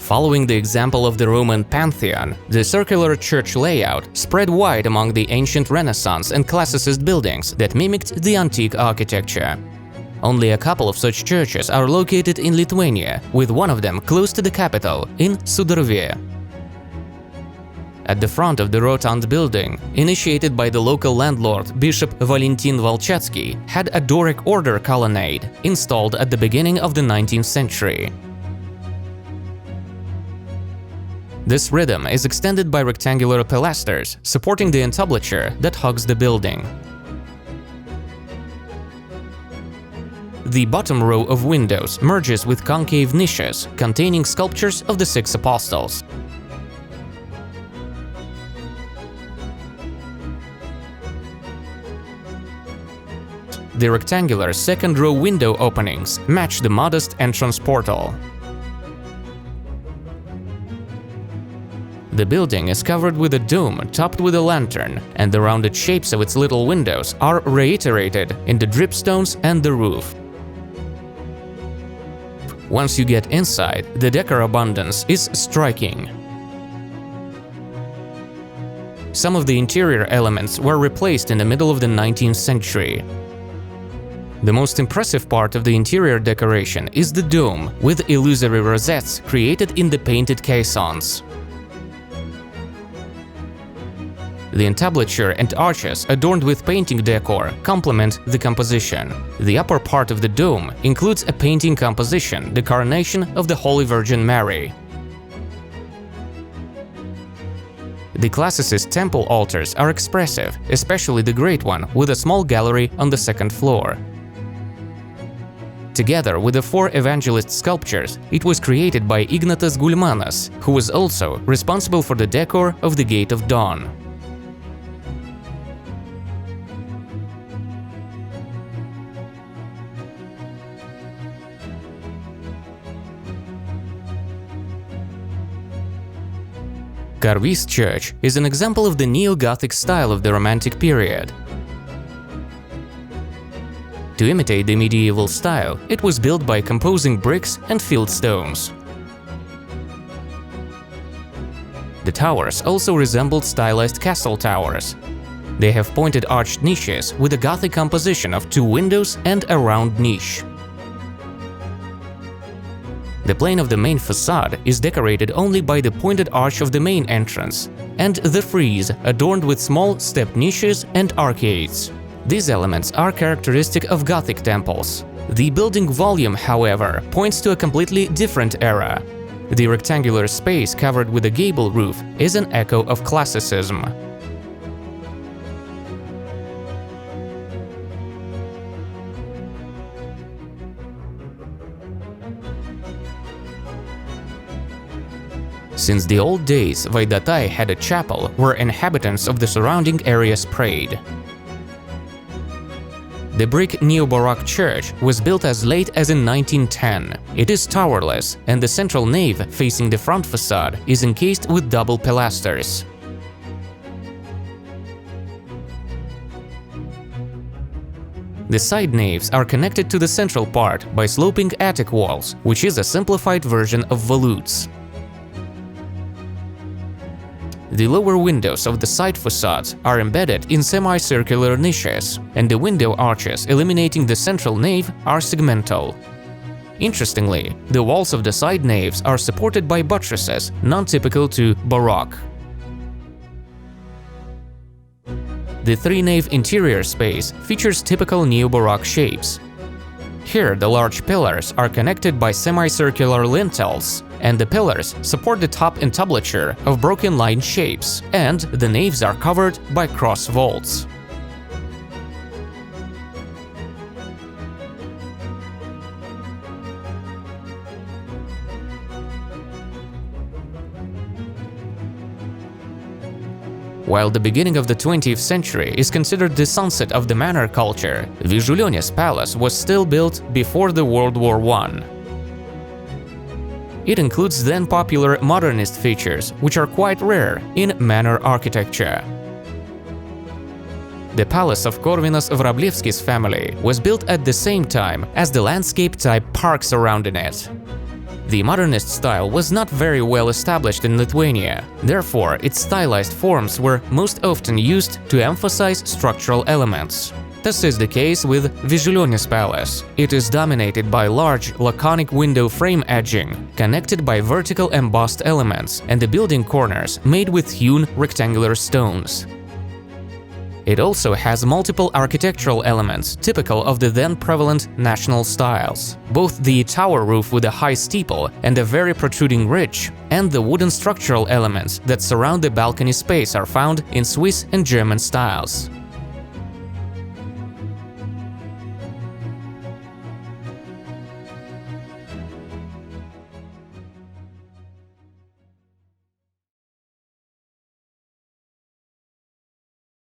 Following the example of the Roman Pantheon, the circular church layout spread wide among the ancient Renaissance and Classicist buildings that mimicked the antique architecture. Only a couple of such churches are located in Lithuania, with one of them close to the capital, in Sudervė. At the front of the rotund building, initiated by the local landlord Bishop Valentin Valchetsky, had a Doric order colonnade, installed at the beginning of the 19th century. This rhythm is extended by rectangular pilasters, supporting the entablature that hugs the building. The bottom row of windows merges with concave niches containing sculptures of the six apostles. The rectangular second-row window openings match the modest entrance portal. The building is covered with a dome topped with a lantern, and the rounded shapes of its little windows are reiterated in the dripstones and the roof. Once you get inside, the decor abundance is striking. Some of the interior elements were replaced in the middle of the 19th century. The most impressive part of the interior decoration is the dome, with illusory rosettes created in the painted caissons. The entablature and arches adorned with painting decor complement the composition. The upper part of the dome includes a painting composition, the coronation of the Holy Virgin Mary. The Classicist temple altars are expressive, especially the great one with a small gallery on the second floor. Together with the four evangelist sculptures, it was created by Ignatas Gulmanas, who was also responsible for the decor of the Gate of Dawn. Karvys Church is an example of the neo-Gothic style of the Romantic period. To imitate the medieval style, it was built by composing bricks and field stones. The towers also resembled stylized castle towers. They have pointed arched niches with a Gothic composition of two windows and a round niche. The plane of the main facade is decorated only by the pointed arch of the main entrance, and the frieze adorned with small stepped niches and arcades. These elements are characteristic of Gothic temples. The building volume, however, points to a completely different era. The rectangular space covered with a gable roof is an echo of Classicism. Since the old days, Vaidatai had a chapel where inhabitants of the surrounding areas prayed. The brick neo-Baroque church was built as late as in 1910. It is towerless, and the central nave facing the front facade is encased with double pilasters. The side naves are connected to the central part by sloping attic walls, which is a simplified version of volutes. The lower windows of the side facades are embedded in semicircular niches, and the window arches illuminating the central nave are segmental. Interestingly, the walls of the side naves are supported by buttresses, non-typical to Baroque. The three-nave interior space features typical neo-Baroque shapes. Here, the large pillars are connected by semicircular lintels, and the pillars support the top entablature of broken line shapes, and the naves are covered by cross vaults. While the beginning of the 20th century is considered the sunset of the manor culture, Vyžulioniai's palace was still built before the World War I. It includes then popular modernist features, which are quite rare in manor architecture. The palace of Corvinas Wrablewski's family was built at the same time as the landscape-type park surrounding it. The modernist style was not very well established in Lithuania. Therefore, its stylized forms were most often used to emphasize structural elements. This is the case with Vyžulioniai palace. It is dominated by large, laconic window frame edging, connected by vertical embossed elements, and the building corners made with hewn rectangular stones. It also has multiple architectural elements typical of the then prevalent national styles. Both the tower roof with a high steeple and a very protruding ridge, and the wooden structural elements that surround the balcony space are found in Swiss and German styles.